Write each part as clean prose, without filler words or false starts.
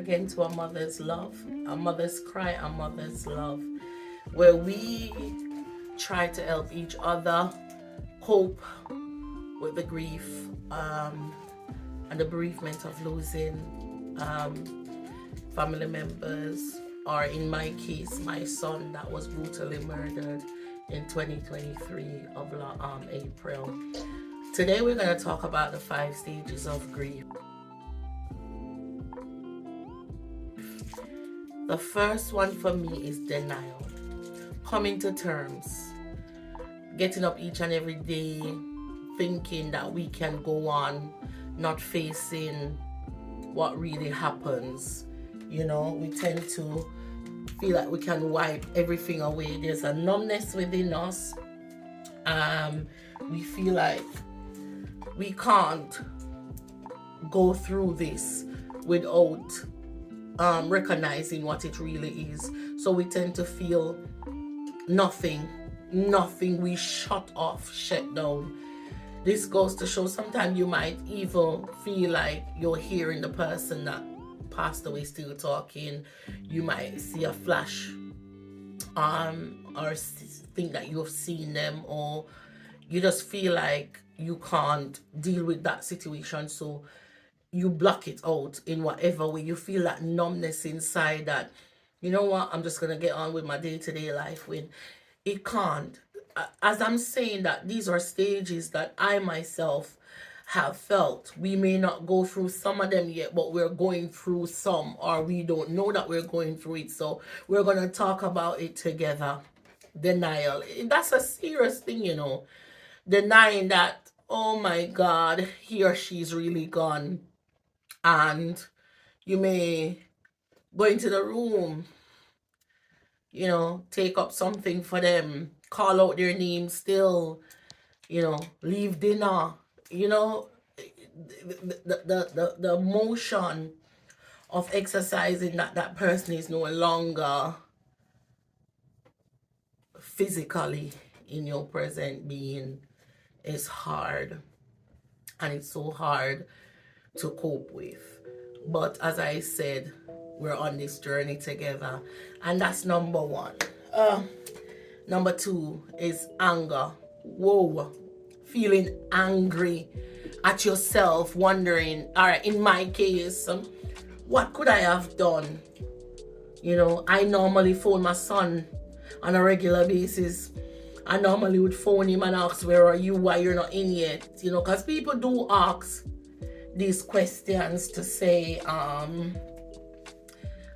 again to A Mother's Love, A Mother's Cry, A Mother's Love, where we try to help each other cope with the grief and the bereavement of losing family members, or in my case, my son that was brutally murdered in 2023 of April. Today we're going to talk about the 5 stages of grief. The first one for me is denial. Coming to terms. Getting up each and every day thinking that we can go on, not facing what really happens. You know, we tend to feel like we can wipe everything away. There's a numbness within us. We feel like we can't go through this without recognizing what it really is. So we tend to feel nothing. We shut off, shut down. This goes to show sometimes you might even feel like you're hearing the person that passed away still talking. You might see a flash or think that you've seen them, or you just feel like you can't deal with that situation, so you block it out in whatever way. You feel that numbness inside that, you know what, I'm just gonna get on with my day-to-day life when it can't. As I'm saying that, these are stages that I myself have felt. We may not go through some of them yet, but we're going through some, or we don't know that we're going through it. So we're going to talk about it together. Denial. That's a serious thing, you know. Denying that, oh my God, he or she's really gone. And you may go into the room, you know, take up something for them, call out their name still, you know, leave dinner, you know, the emotion of exercising that person is no longer physically in your present being is hard, and it's so hard to cope with. But as I said, we're on this journey together, and that's number one. Number two is anger. Whoa, feeling angry at yourself, wondering, all right, in my case, what could I have done? You know, I normally phone my son on a regular basis. I normally would phone him and ask, where are you? Why you're not in yet? You know, because people do ask these questions to say,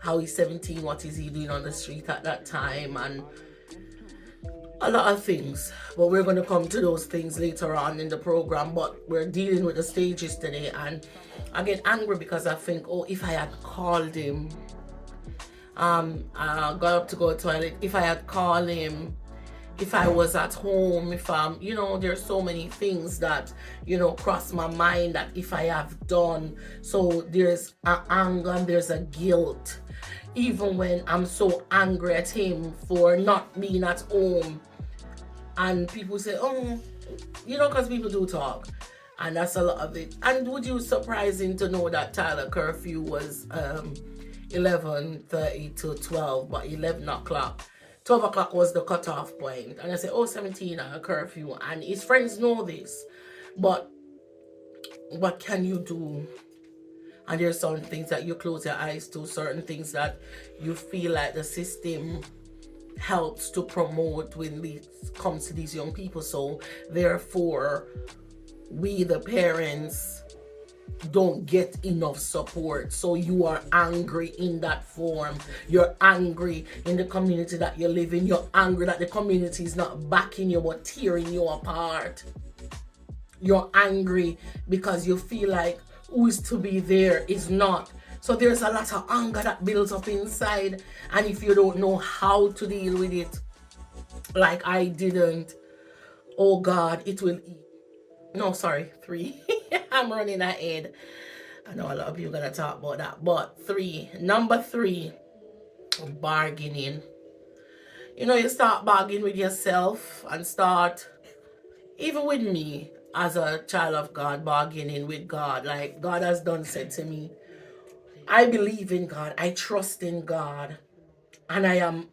how he's 17, what is he doing on the street at that time, and a lot of things. But we're going to come to those things later on in the program. But we're dealing with the stages today, and I get angry because I think, oh, if I had called him, I got up to go to the toilet, if I had called him, if I was at home, if you know, there's so many things that, you know, cross my mind that if I have done. So there's an anger and there's a guilt, even when I'm so angry at him for not being at home. And people say, oh, you know, because people do talk, and that's a lot of it. And would you surprising to know that Tyler curfew was 11:30 to 12, but 11 o'clock 12 o'clock was the cutoff point. And I said, oh, 17 a curfew. And his friends know this. But what can you do? And there's certain things that you close your eyes to, certain things that you feel like the system helps to promote when it comes to these young people. So therefore, we, the parents, don't get enough support. So you are angry in that form. You're angry in the community that you live in. You're angry that the community is not backing you but tearing you apart. You're angry because you feel like who is to be there is not. So there's a lot of anger that builds up inside, and if you don't know how to deal with it, like I didn't, oh God, it will eat. No, sorry, 3. I'm running ahead. I know a lot of you are going to talk about that. But 3, number 3, bargaining. You know, you start bargaining with yourself and start, even with me as a child of God, bargaining with God. Like God has done said to me, I believe in God. I trust in God. And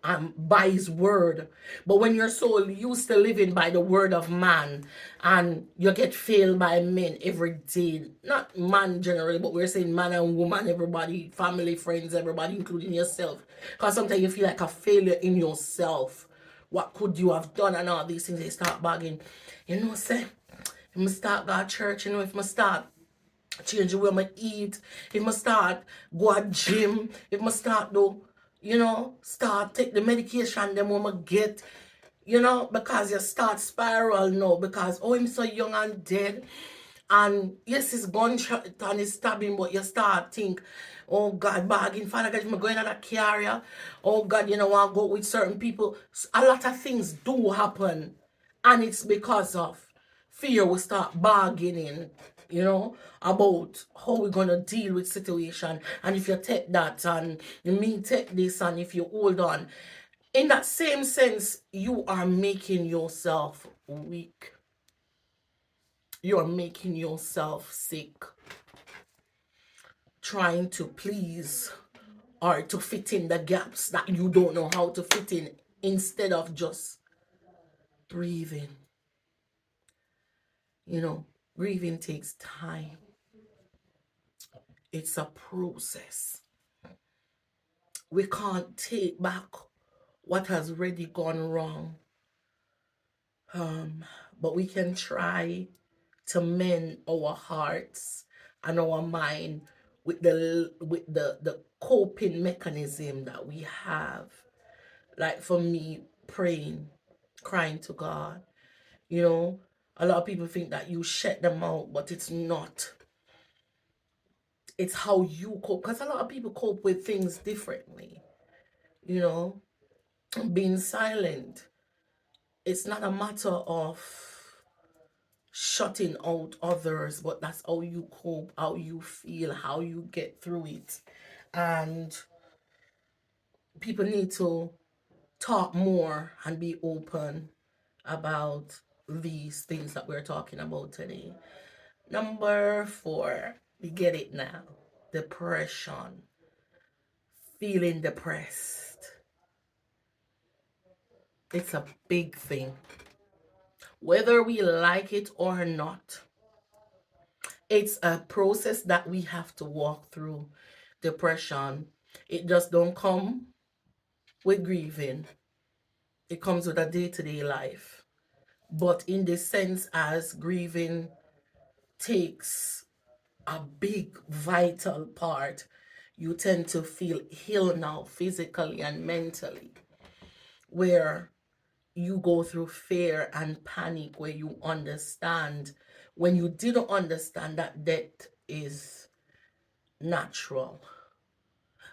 I'm by his word. But when you're so used to living by the word of man and you get failed by men every day, not man generally, but we're saying man and woman, everybody, family, friends, everybody, including yourself. Because sometimes you feel like a failure in yourself. What could you have done and all these things, they start bagging. Say, if I start God church, if I start change the way I eat, if I start go at gym, if I start do, start take the medication them when I get, because you start spiral now because I'm so young and dead. And yes, it's gunshot and it's stabbing, but you start think, oh God, bargain, Father God, if I'm going on a carrier, oh God, want to go with certain people. A lot of things do happen. And it's because of fear we start bargaining, about how we're gonna deal with situation. And if you take that and you mean take this and if you hold on. In that same sense, you are making yourself weak. You're making yourself sick. Trying to please or to fit in the gaps that you don't know how to fit in instead of just breathing. Grieving takes time. It's a process. We can't take back what has already gone wrong. But we can try to mend our hearts and our mind with the coping mechanism that we have. Like for me, praying, crying to God. A lot of people think that you shut them out, but it's not. It's how you cope, because a lot of people cope with things differently. Being silent, it's not a matter of shutting out others, but that's how you cope, how you feel, how you get through it. And people need to talk more and be open about these things that we're talking about today. Number 4, we get it now. Depression. Feeling depressed. It's a big thing. Whether we like it or not, it's a process that we have to walk through. Depression, it just don't come with grieving. It comes with a day-to-day life. But in the sense as grieving takes a big vital part, you tend to feel ill now physically and mentally, where you go through fear and panic, where you understand when you didn't understand that death is natural.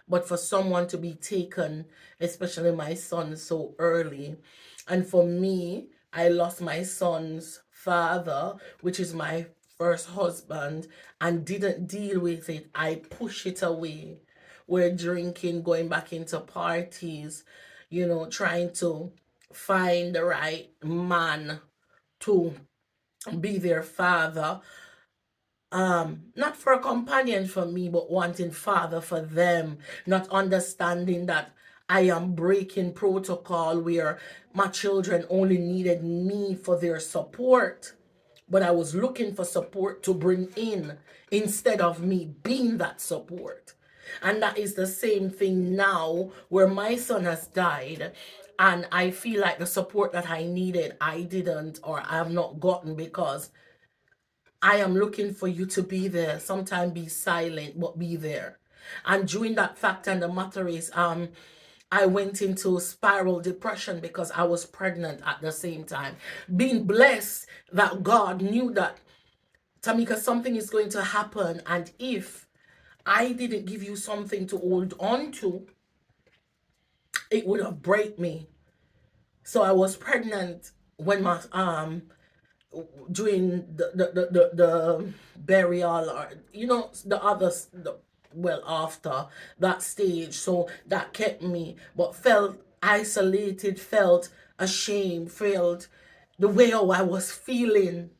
But for someone to be taken, especially my son, so early, and for me, I lost my son's father, which is my first husband, and didn't deal with it. I push it away. We're drinking, going back into parties, trying to find the right man to be their father. Not for a companion for me, but wanting father for them, not understanding that I am breaking protocol where my children only needed me for their support, but I was looking for support to bring in instead of me being that support. And that is the same thing now where my son has died and I feel like the support that I needed, I didn't or I have not gotten because I am looking for you to be there. Sometimes be silent, but be there. And during that fact and the matter is, I went into spiral depression because I was pregnant at the same time. Being blessed that God knew that, Tamika, something is going to happen. And if I didn't give you something to hold on to, it would have break me. So I was pregnant when my during the burial or the others well after that stage, so that kept me, but felt isolated, felt ashamed, felt the way how I was feeling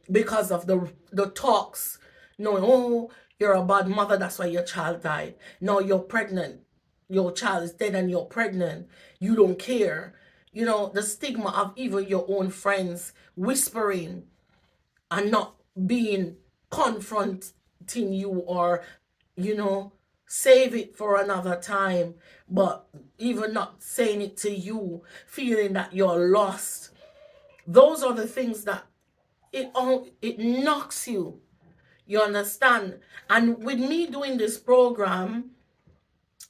because of the talks knowing, oh, You're a bad mother, that's why your child died. No, you're pregnant. Your child is dead and you're pregnant. You don't care. You know, the stigma of even your own friends whispering and not being confronting you, or, you know, save it for another time, but even not saying it to you, feeling that you're lost. Those are the things that it knocks you. You understand? And with me doing this program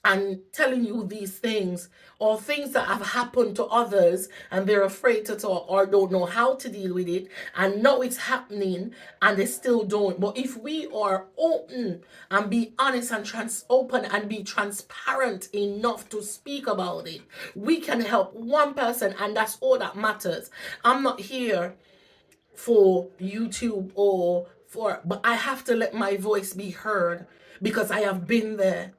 and telling you these things, or things that have happened to others and they're afraid to talk or don't know how to deal with it, and know it's happening and they still don't. But if we are open and be honest and open and be transparent enough to speak about it, we can help one person, and that's all that matters. I'm not here for YouTube or for, but I have to let my voice be heard because I have been there.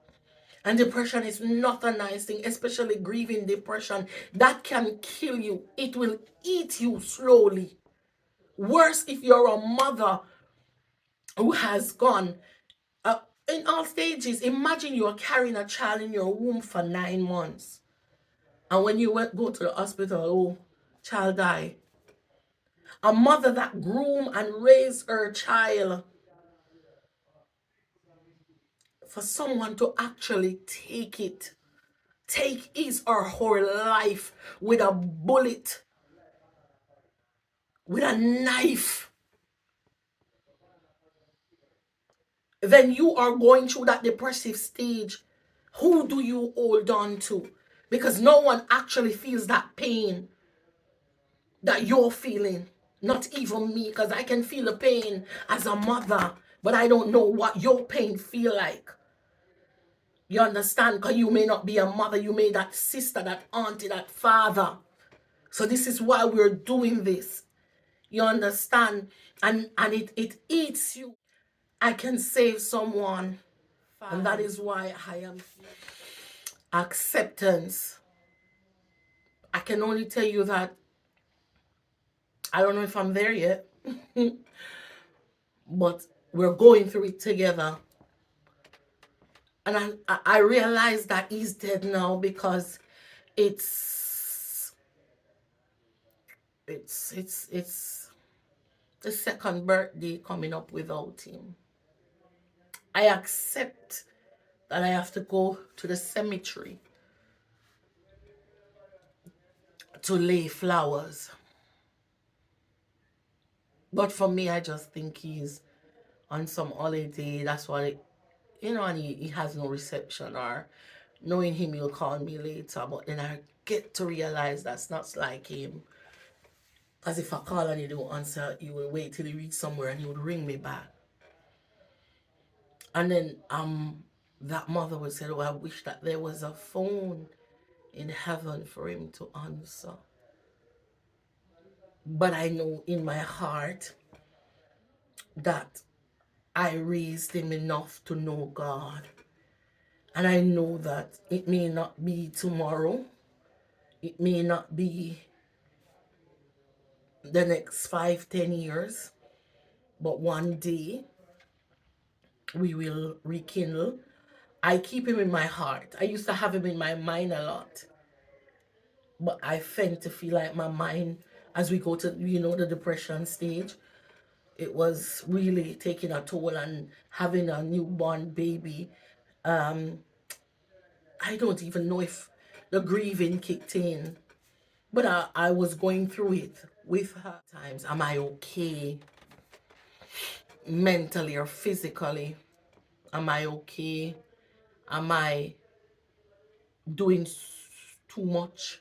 And depression is not a nice thing, especially grieving depression. That can kill you. It will eat you slowly. Worse if you're a mother who has gone in all stages. Imagine you're carrying a child in your womb for 9 months. And when you go to the hospital, oh, child die. A mother that groomed and raised her child, for someone to actually take his or her life with a bullet, with a knife, then you are going through that depressive stage. Who do you hold on to? Because no one actually feels that pain that you're feeling. Not even me, because I can feel the pain as a mother, but I don't know what your pain feel like. You understand? Because you may not be a mother, you may that sister, that auntie, that father. So this is why we're doing this. You understand? And it eats you. I can save someone. And that is why I am acceptance. I can only tell you that I don't know if I'm there yet, but we're going through it together. And I realize that he's dead now because it's the second birthday coming up without him. I accept that I have to go to the cemetery to lay flowers. But for me, I just think he's on some holiday. That's why, and he has no reception, or knowing him, he'll call me later. But then I get to realize that's not like him. Because if I call and he don't answer, he will wait till he reach somewhere and he would ring me back. And then that mother would say, oh, I wish that there was a phone in heaven for him to answer. But I know in my heart that I raised him enough to know God. And I know that it may not be tomorrow. It may not be the next 5-10 years. But one day we will rekindle. I keep him in my heart. I used to have him in my mind a lot. But I tend to feel like my mind, as we go to, the depression stage, it was really taking a toll, and having a newborn baby. I don't even know if the grieving kicked in, but I was going through it with her. Times, am I okay mentally or physically? Am I okay? Am I doing too much?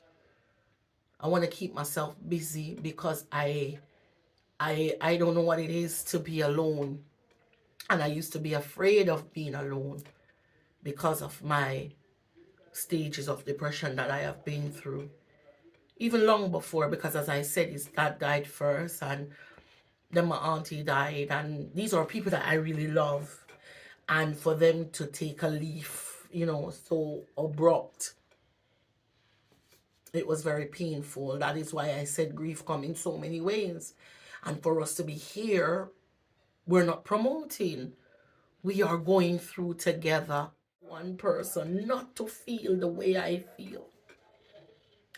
I want to keep myself busy because I don't know what it is to be alone. And I used to be afraid of being alone because of my stages of depression that I have been through. Even long before, because as I said, his dad died first, and then my auntie died. And these are people that I really love. And for them to take a leaf, so abrupt, it was very painful. That is why I said grief comes in so many ways. And for us to be here, we're not promoting we are going through together. One person not to feel the way I feel.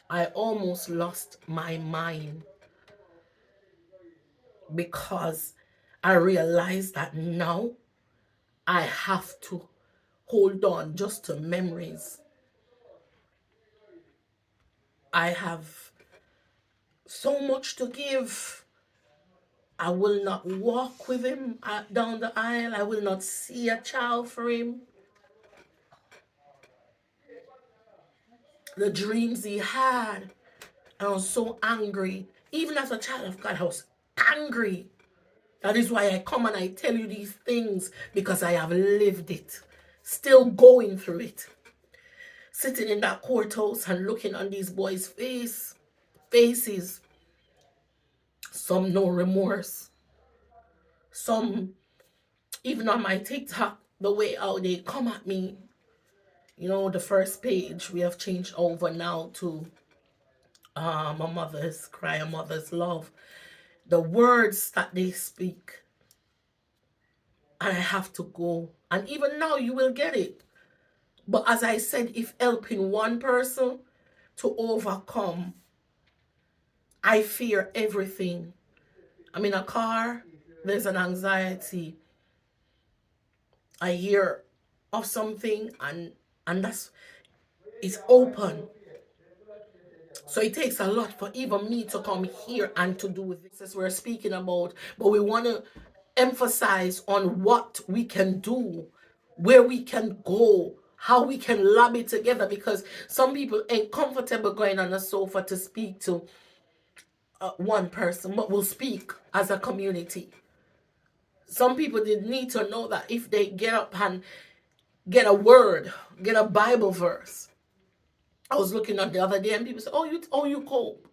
I almost lost my mind because I realized that now I have to hold on just to memories. I have so much to give. I will not walk with him down the aisle. I will not see a child for him. The dreams he had, I was so angry. Even as a child of God, I was angry. That is why I come and I tell you these things, because I have lived it. Still going through it. Sitting in that courthouse and looking on these boys' faces. Some no remorse. Some, even on my TikTok, the way how they come at me. You know, the first page we have changed over now to a mother's cry, a mother's love. The words that they speak. And I have to go. And even now you will get it. But as I said, if helping one person to overcome, I fear everything. I'm in a car, there's an anxiety. I hear of something and that's, it's open. So it takes a lot for even me to come here and to do this as we're speaking about. But we want to emphasize on what we can do, where we can go, how we can lobby together, because some people ain't comfortable going on a sofa to speak to one person, but will speak as a community. Some people did need to know that if they get up and get a word, get a Bible verse. I was looking at the other day and people say, oh, you cope.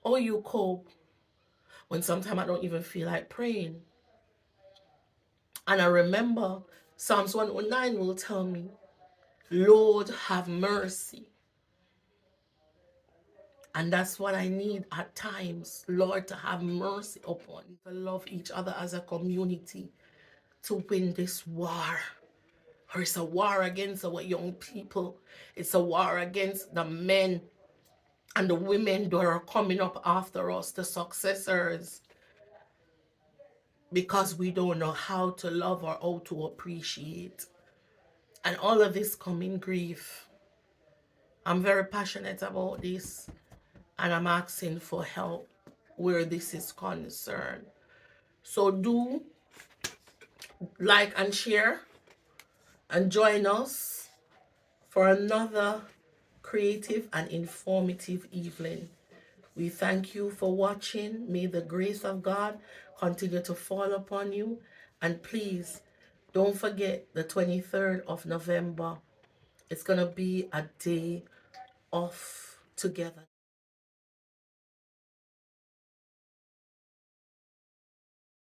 Oh, you cope. When sometimes I don't even feel like praying. And I remember Psalms 109 will tell me, Lord, have mercy. And that's what I need at times, Lord, to have mercy upon, to love each other as a community, to win this war. Or it's a war against our young people. It's a war against the men and the women that are coming up after us, the successors, because we don't know how to love or how to appreciate. And all of this come in grief. I'm very passionate about this, and I'm asking for help where this is concerned. So do like and share and join us for another creative and informative evening. We thank you for watching. May the grace of God continue to fall upon you. And please don't forget the 23rd of November. It's going to be a day off together.